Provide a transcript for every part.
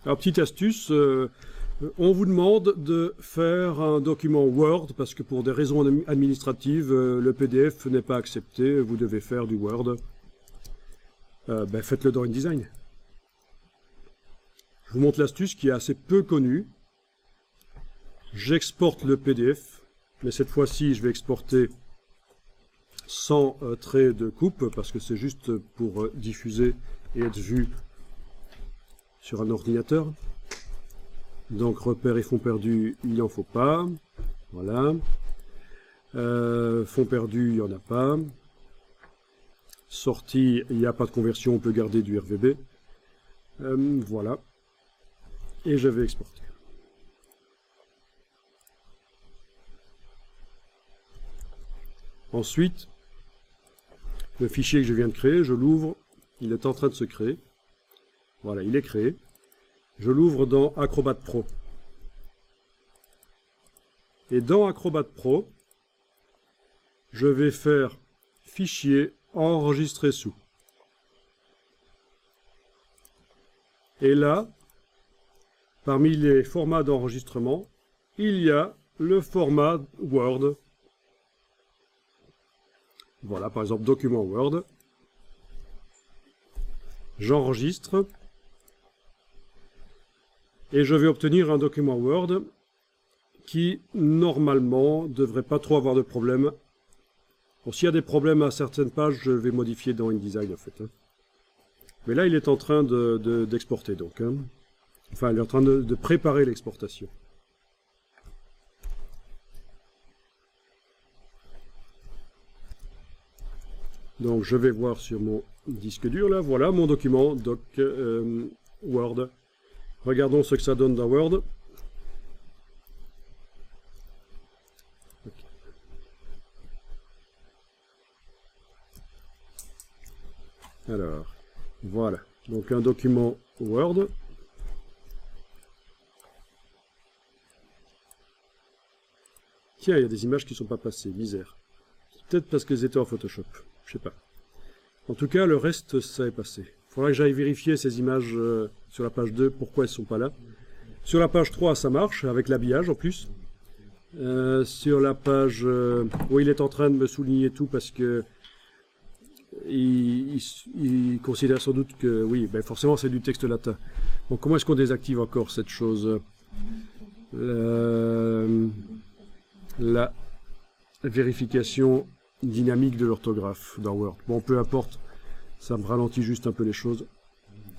Alors, petite astuce, on vous demande de faire un document Word, parce que pour des raisons administratives, le PDF n'est pas accepté, vous devez faire du Word. Faites-le dans InDesign. Je vous montre l'astuce qui est assez peu connue. J'exporte le PDF, mais cette fois-ci, je vais exporter sans trait de coupe, parce que c'est juste pour diffuser et être vu sur un ordinateur. Donc, repères et fonds perdus, il n'en faut pas. Voilà. Fonds perdus, il n'y en a pas. Sortie, il n'y a pas de conversion, on peut garder du RVB. Voilà. Et je vais exporter. Ensuite, le fichier que je viens de créer, je l'ouvre. Il est en train de se créer. Voilà, il est créé. Je l'ouvre dans Acrobat Pro. Et dans Acrobat Pro, je vais faire Fichier, enregistrer sous. Et là, parmi les formats d'enregistrement, il y a le format Word. Voilà, par exemple, document Word. J'enregistre. Et je vais obtenir un document Word qui, normalement, ne devrait pas trop avoir de problème. Bon, s'il y a des problèmes à certaines pages, je vais modifier dans InDesign, en fait. Mais là, il est en train d'exporter, donc. Enfin, il est en train de préparer l'exportation. Donc, je vais voir sur mon disque dur, là. Voilà mon document, doc Word. Regardons ce que ça donne dans Word. Okay. Alors, voilà. Donc un document Word. Tiens, il y a des images qui ne sont pas passées. Misère. Peut-être parce qu'elles étaient en Photoshop. Je sais pas. En tout cas, le reste, ça est passé. Il faudra que j'aille vérifier ces images sur la page 2, pourquoi elles ne sont pas là. Sur la page 3, ça marche, avec l'habillage en plus. Sur la page... où il est en train de me souligner tout parce que il considère sans doute que... Oui, ben forcément, c'est du texte latin. Donc, comment est-ce qu'on désactive encore cette chose la vérification dynamique de l'orthographe dans Word. Bon, peu importe. Ça me ralentit juste un peu les choses.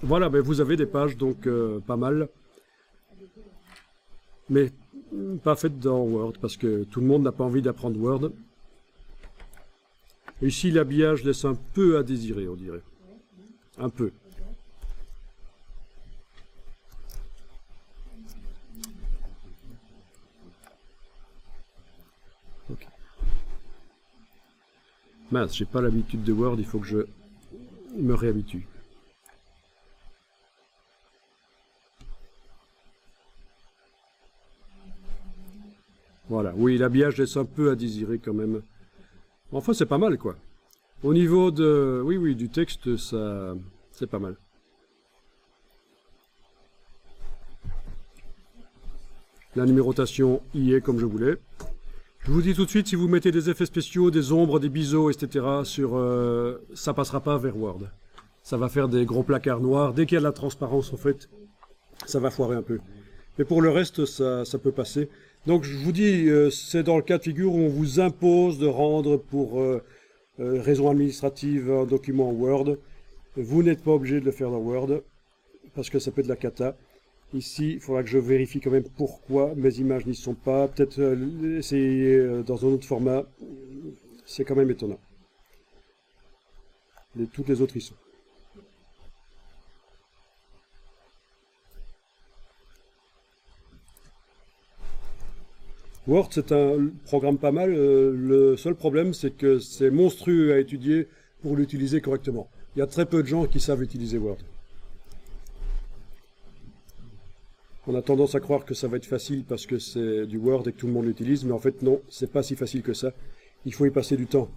Voilà, ben vous avez des pages, donc pas mal. Mais pas faites dans Word, parce que tout le monde n'a pas envie d'apprendre Word. Ici, l'habillage laisse un peu à désirer, on dirait. Un peu. Okay. Mince, j'ai pas l'habitude de Word, il faut que je me réhabitue. Voilà, oui, l'habillage laisse un peu à désirer quand même. Enfin, c'est pas mal, quoi. Au niveau de... Oui, du texte, ça... c'est pas mal. La numérotation y est comme je voulais. Je vous dis tout de suite, si vous mettez des effets spéciaux, des ombres, des biseaux, etc., ça passera pas vers Word. Ça va faire des gros placards noirs. Dès qu'il y a de la transparence, en fait, ça va foirer un peu. Mais pour le reste, ça peut passer. Donc, je vous dis, c'est dans le cas de figure où on vous impose de rendre pour raison administrative un document Word. Vous n'êtes pas obligé de le faire dans Word, parce que ça peut être de la cata. Ici, il faudra que je vérifie quand même pourquoi mes images n'y sont pas. Peut-être essayer dans un autre format. C'est quand même étonnant. Toutes les autres y sont. Word, c'est un programme pas mal. Le seul problème, c'est que c'est monstrueux à étudier pour l'utiliser correctement. Il y a très peu de gens qui savent utiliser Word. On a tendance à croire que ça va être facile parce que c'est du Word et que tout le monde l'utilise, mais en fait non, c'est pas si facile que ça. Il faut y passer du temps.